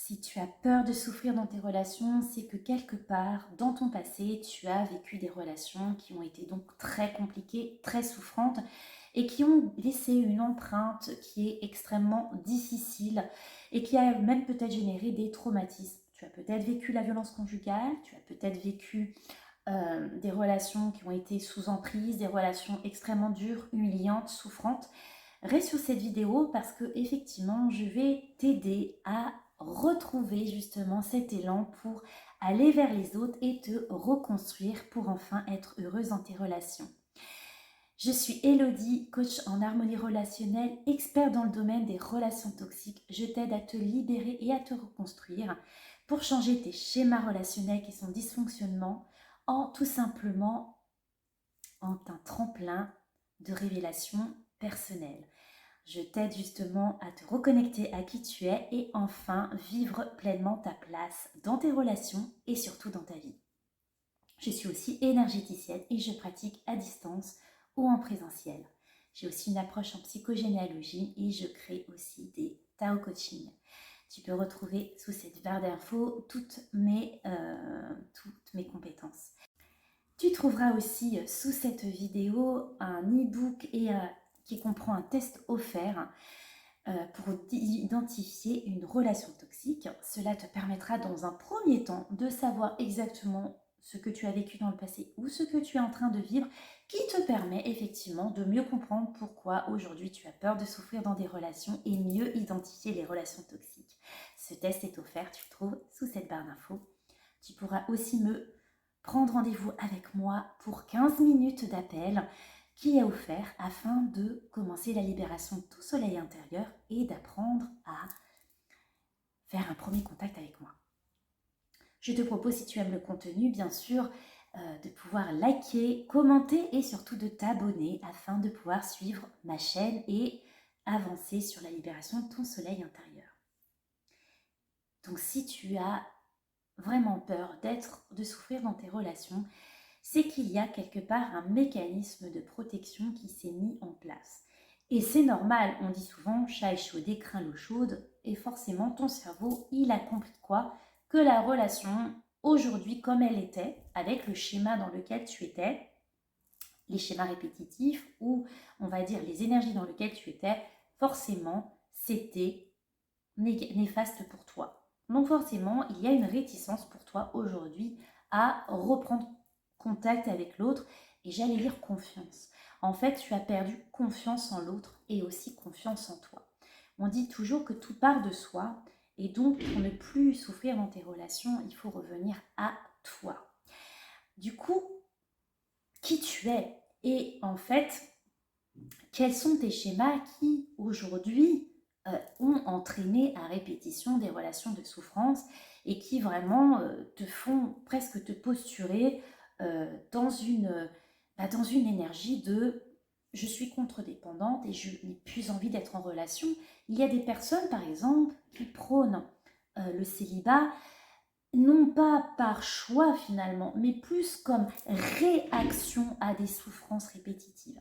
Si tu as peur de souffrir dans tes relations, c'est que quelque part, dans ton passé, tu as vécu des relations qui ont été donc très compliquées, très souffrantes et qui ont laissé une empreinte qui est extrêmement difficile et qui a même peut-être généré des traumatismes. Tu as peut-être vécu la violence conjugale, tu as peut-être vécu des relations qui ont été sous emprise, des relations extrêmement dures, humiliantes, souffrantes. Reste sur cette vidéo parce que effectivement, je vais t'aider à retrouver justement cet élan pour aller vers les autres et te reconstruire pour enfin être heureuse dans tes relations. Je suis Elodie, coach en harmonie relationnelle, expert dans le domaine des relations toxiques. Je t'aide à te libérer et à te reconstruire pour changer tes schémas relationnels qui sont dysfonctionnements en tout simplement en un tremplin de révélation personnelle. Je t'aide justement à te reconnecter à qui tu es et enfin vivre pleinement ta place dans tes relations et surtout dans ta vie. Je suis aussi énergéticienne et je pratique à distance ou en présentiel. J'ai aussi une approche en psychogénéalogie et je crée aussi des Tao Coaching. Tu peux retrouver sous cette barre d'infos toutes mes compétences. Tu trouveras aussi sous cette vidéo un e-book qui comprend un test offert pour identifier une relation toxique. Cela te permettra dans un premier temps de savoir exactement ce que tu as vécu dans le passé ou ce que tu es en train de vivre, qui te permet effectivement de mieux comprendre pourquoi aujourd'hui tu as peur de souffrir dans des relations et mieux identifier les relations toxiques. Ce test est offert, tu le trouves sous cette barre d'infos. Tu pourras aussi me prendre rendez-vous avec moi pour 15 minutes d'appel qui est offert afin de commencer la libération de tout soleil intérieur et d'apprendre à faire un premier contact avec moi. Je te propose, si tu aimes le contenu, bien sûr, de pouvoir liker, commenter et surtout de t'abonner afin de pouvoir suivre ma chaîne et avancer sur la libération de ton soleil intérieur. Donc si tu as vraiment peur de souffrir dans tes relations, c'est qu'il y a quelque part un mécanisme de protection qui s'est mis en place. Et c'est normal, on dit souvent chat échaudé craint l'eau chaude, et forcément ton cerveau, il a compris quoi? Que la relation, aujourd'hui comme elle était, avec le schéma dans lequel tu étais, les schémas répétitifs ou on va dire les énergies dans lesquelles tu étais, forcément c'était néfaste pour toi. Donc forcément, il y a une réticence pour toi aujourd'hui à reprendre contact avec l'autre et j'allais dire confiance. En fait, tu as perdu confiance en l'autre et aussi confiance en toi. On dit toujours que tout part de soi et donc pour ne plus souffrir dans tes relations, il faut revenir à toi. Du coup, qui tu es et en fait, quels sont tes schémas qui aujourd'hui ont entraîné à répétition des relations de souffrance et qui vraiment te font presque te posturer dans dans une énergie de je suis contre-dépendante et je n'ai plus envie d'être en relation. Il y a des personnes, par exemple, qui prônent le célibat, non pas par choix finalement, mais plus comme réaction à des souffrances répétitives.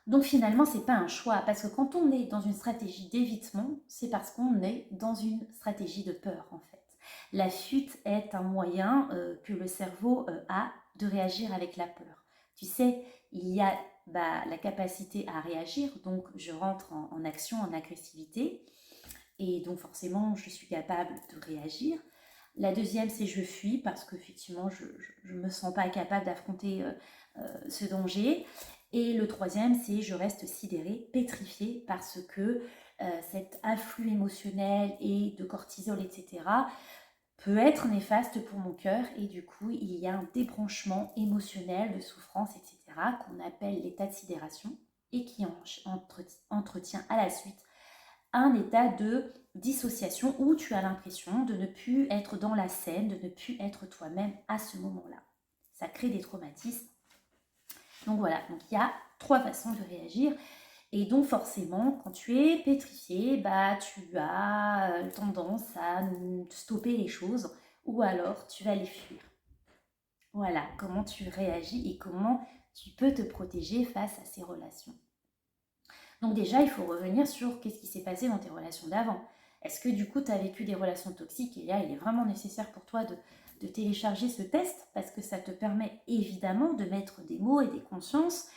Donc finalement, ce n'est pas un choix, parce que quand on est dans une stratégie d'évitement, c'est parce qu'on est dans une stratégie de peur en fait. La fuite est un moyen que le cerveau a de réagir avec la peur. Tu sais, il y a la capacité à réagir, donc je rentre en action, en agressivité, et donc forcément je suis capable de réagir. La deuxième, c'est je fuis parce qu'effectivement, je ne me sens pas capable d'affronter ce danger. Et le troisième, c'est je reste sidérée, pétrifiée parce que cet afflux émotionnel et de cortisol, etc., peut être néfaste pour mon cœur. Et du coup, il y a un débranchement émotionnel de souffrance, etc., qu'on appelle l'état de sidération et qui entretient à la suite un état de dissociation où tu as l'impression de ne plus être dans la scène, de ne plus être toi-même à ce moment-là. Ça crée des traumatismes. Donc voilà, donc il y a 3 façons de réagir. Et donc forcément, quand tu es pétrifié, tu as tendance à stopper les choses ou alors tu vas les fuir. Voilà comment tu réagis et comment tu peux te protéger face à ces relations. Donc déjà, il faut revenir sur qu'est-ce qui s'est passé dans tes relations d'avant. Est-ce que du coup, tu as vécu des relations toxiques? Et là, il est vraiment nécessaire pour toi de télécharger ce test parce que ça te permet évidemment de mettre des mots et des consciences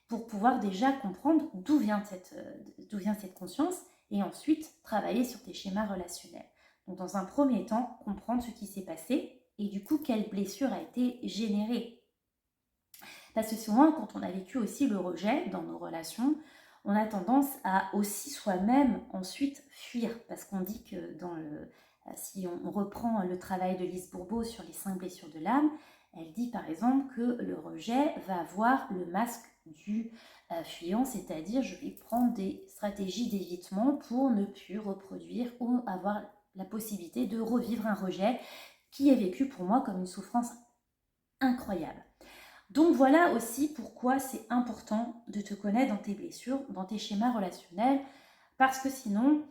pour pouvoir déjà comprendre d'où vient cette conscience et ensuite travailler sur tes schémas relationnels. Donc dans un premier temps, comprendre ce qui s'est passé et du coup, quelle blessure a été générée. Parce que souvent, quand on a vécu aussi le rejet dans nos relations, on a tendance à aussi soi-même ensuite fuir. Parce qu'on dit que si on reprend le travail de Lise Bourbeau sur les 5 blessures de l'âme, elle dit par exemple que le rejet va avoir le masque du fuyant, c'est-à-dire je vais prendre des stratégies d'évitement pour ne plus reproduire ou avoir la possibilité de revivre un rejet qui est vécu pour moi comme une souffrance incroyable. Donc voilà aussi pourquoi c'est important de te connaître dans tes blessures, dans tes schémas relationnels, parce que sinon,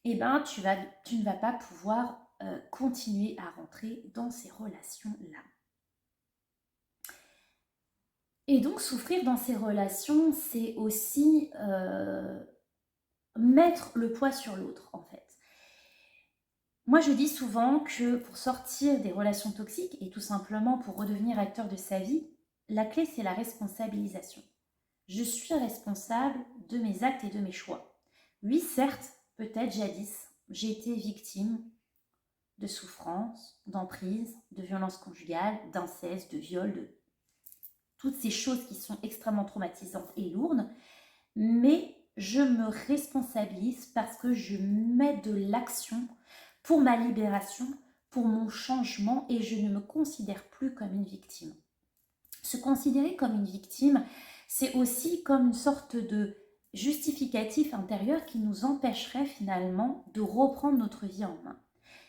tu ne vas pas pouvoir continuer à rentrer dans ces relations-là. Et donc souffrir dans ces relations, c'est aussi mettre le poids sur l'autre en fait. Moi je dis souvent que pour sortir des relations toxiques et tout simplement pour redevenir acteur de sa vie, la clé c'est la responsabilisation. Je suis responsable de mes actes et de mes choix. Oui, certes, peut-être jadis, j'ai été victime de souffrance, d'emprise, de violence conjugale, d'inceste, de viol, de toutes ces choses qui sont extrêmement traumatisantes et lourdes, mais je me responsabilise parce que je mets de l'action pour ma libération, pour mon changement et je ne me considère plus comme une victime. Se considérer comme une victime, c'est aussi comme une sorte de justificatif intérieur qui nous empêcherait finalement de reprendre notre vie en main.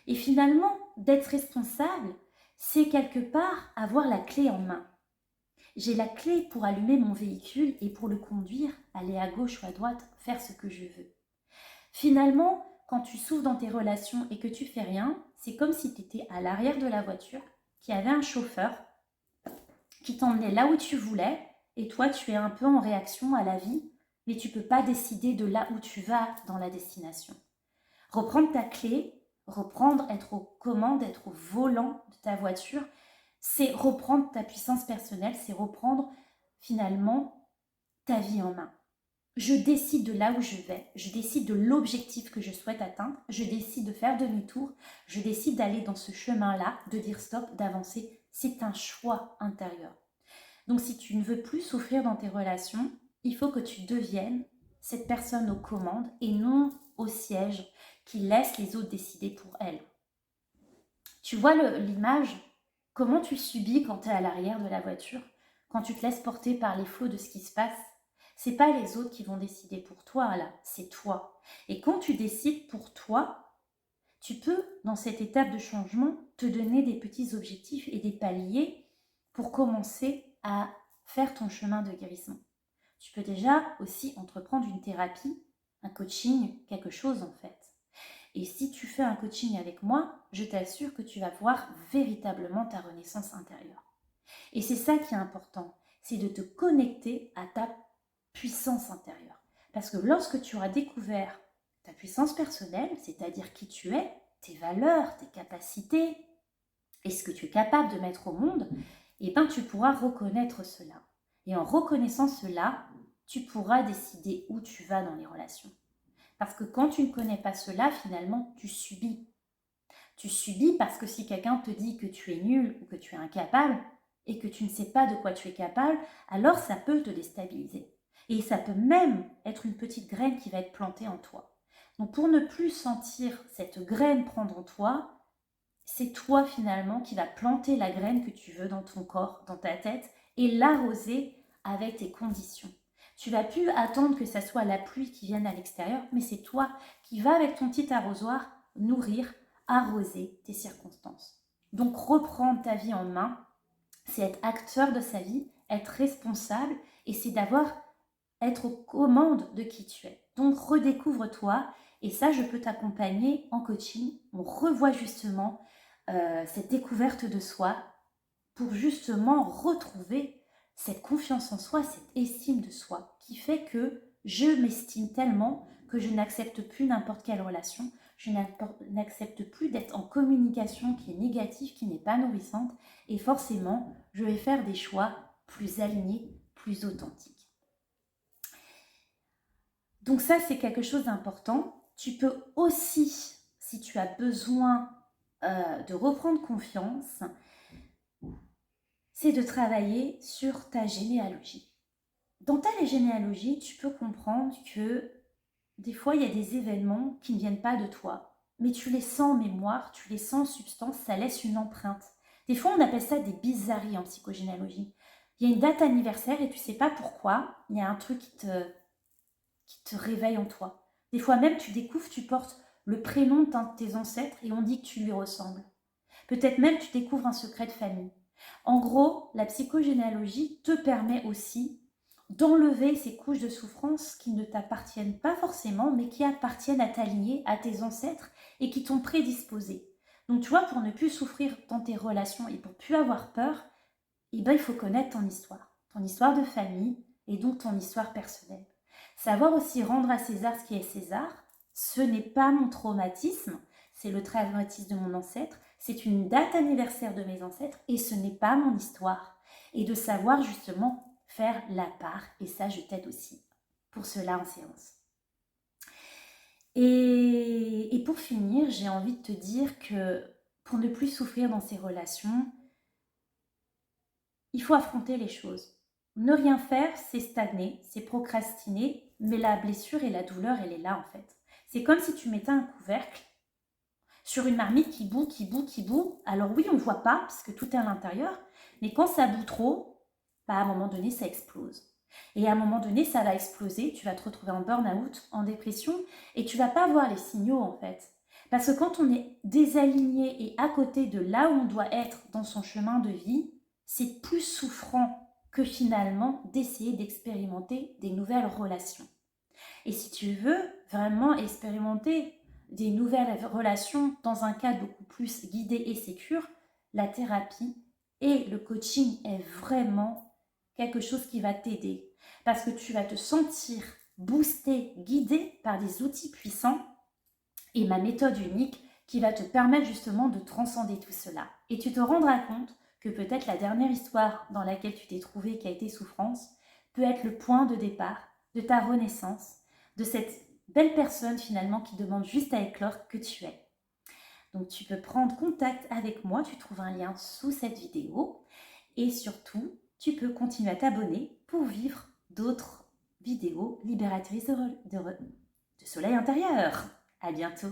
Et finalement, d'être responsable, c'est quelque part avoir la clé en main. J'ai la clé pour allumer mon véhicule et pour le conduire, aller à gauche ou à droite, faire ce que je veux. Finalement, quand tu souffres dans tes relations et que tu fais rien, c'est comme si tu étais à l'arrière de la voiture, qu'il y avait un chauffeur qui t'emmenait là où tu voulais, et toi tu es un peu en réaction à la vie, mais tu ne peux pas décider de là où tu vas dans la destination. Reprendre ta clé, être aux commandes, être au volant de ta voiture, c'est reprendre ta puissance personnelle, c'est reprendre finalement ta vie en main. Je décide de là où je vais, je décide de l'objectif que je souhaite atteindre, je décide de faire demi-tour, je décide d'aller dans ce chemin-là, de dire stop, d'avancer. C'est un choix intérieur. Donc si tu ne veux plus souffrir dans tes relations, il faut que tu deviennes cette personne aux commandes et non au siège qui laisse les autres décider pour elle. Tu vois l'image, comment tu subis quand tu es à l'arrière de la voiture, quand tu te laisses porter par les flots de ce qui se passe. C'est pas les autres qui vont décider pour toi là, c'est toi. Et quand tu décides pour toi, tu peux, dans cette étape de changement, te donner des petits objectifs et des paliers pour commencer à faire ton chemin de guérison. Tu peux déjà aussi entreprendre une thérapie, un coaching, quelque chose en fait. Et si tu fais un coaching avec moi, je t'assure que tu vas voir véritablement ta renaissance intérieure. Et c'est ça qui est important, c'est de te connecter à ta puissance intérieure. Parce que lorsque tu auras découvert ta puissance personnelle, c'est-à-dire qui tu es, tes valeurs, tes capacités, et ce que tu es capable de mettre au monde, eh ben, tu pourras reconnaître cela. Et en reconnaissant cela, tu pourras décider où tu vas dans les relations. Parce que quand tu ne connais pas cela, finalement, tu subis. Tu subis parce que si quelqu'un te dit que tu es nul ou que tu es incapable et que tu ne sais pas de quoi tu es capable, alors ça peut te déstabiliser. Et ça peut même être une petite graine qui va être plantée en toi. Donc pour ne plus sentir cette graine prendre en toi, c'est toi finalement qui vas planter la graine que tu veux dans ton corps, dans ta tête, et l'arroser avec tes conditions. Tu vas plus attendre que ça soit la pluie qui vienne à l'extérieur, mais c'est toi qui vas avec ton petit arrosoir nourrir, arroser tes circonstances. Donc reprendre ta vie en main, c'est être acteur de sa vie, être responsable, et c'est être aux commandes de qui tu es. Donc redécouvre-toi, et ça je peux t'accompagner en coaching. On revoit justement cette découverte de soi pour justement retrouver cette confiance en soi, cette estime de soi qui fait que je m'estime tellement que je n'accepte plus n'importe quelle relation, je n'accepte plus d'être en communication qui est négative, qui n'est pas nourrissante, et forcément, je vais faire des choix plus alignés, plus authentiques. Donc ça, c'est quelque chose d'important. Tu peux aussi, si tu as besoin de reprendre confiance, c'est de travailler sur ta généalogie. Dans ta généalogie, tu peux comprendre que des fois, il y a des événements qui ne viennent pas de toi, mais tu les sens en mémoire, tu les sens en substance, ça laisse une empreinte. Des fois, on appelle ça des bizarreries en psychogénéalogie. Il y a une date anniversaire et tu ne sais pas pourquoi, il y a un truc qui te réveille en toi. Des fois même, tu découvres, tu portes le prénom d'un de tes ancêtres et on dit que tu lui ressembles. Peut-être même tu découvres un secret de famille. En gros, la psychogénéalogie te permet aussi d'enlever ces couches de souffrance qui ne t'appartiennent pas forcément, mais qui appartiennent à ta lignée, à tes ancêtres et qui t'ont prédisposé. Donc tu vois, pour ne plus souffrir dans tes relations et pour plus avoir peur, il faut connaître ton histoire de famille et donc ton histoire personnelle. Savoir aussi rendre à César ce qui est César, ce n'est pas mon traumatisme, c'est le traumatisme de mon ancêtre, c'est une date anniversaire de mes ancêtres et ce n'est pas mon histoire. Et de savoir justement faire la part, et ça je t'aide aussi pour cela en séance. Et pour finir, j'ai envie de te dire que pour ne plus souffrir dans ces relations, il faut affronter les choses. Ne rien faire, c'est stagner, c'est procrastiner, mais la blessure et la douleur, elle est là en fait. C'est comme si tu mettais un couvercle sur une marmite qui bout, qui bout, qui bout. Alors oui, on ne voit pas parce que tout est à l'intérieur, mais quand ça bout trop, à un moment donné, ça explose. Et à un moment donné, ça va exploser, tu vas te retrouver en burn-out, en dépression, et tu vas pas voir les signaux en fait. Parce que quand on est désaligné et à côté de là où on doit être dans son chemin de vie, c'est plus souffrant que finalement d'essayer d'expérimenter des nouvelles relations. Et si tu veux vraiment expérimenter des nouvelles relations dans un cadre beaucoup plus guidé et sécure, la thérapie et le coaching est vraiment quelque chose qui va t'aider. Parce que tu vas te sentir boosté, guidé par des outils puissants et ma méthode unique qui va te permettre justement de transcender tout cela. Et tu te rendras compte que peut-être la dernière histoire dans laquelle tu t'es trouvé qui a été souffrance peut être le point de départ de ta renaissance, de cette belle personne finalement qui demande juste à éclore que tu es. Donc tu peux prendre contact avec moi, tu trouves un lien sous cette vidéo et surtout tu peux continuer à t'abonner pour vivre d'autres vidéos libératrices de soleil intérieur. À bientôt.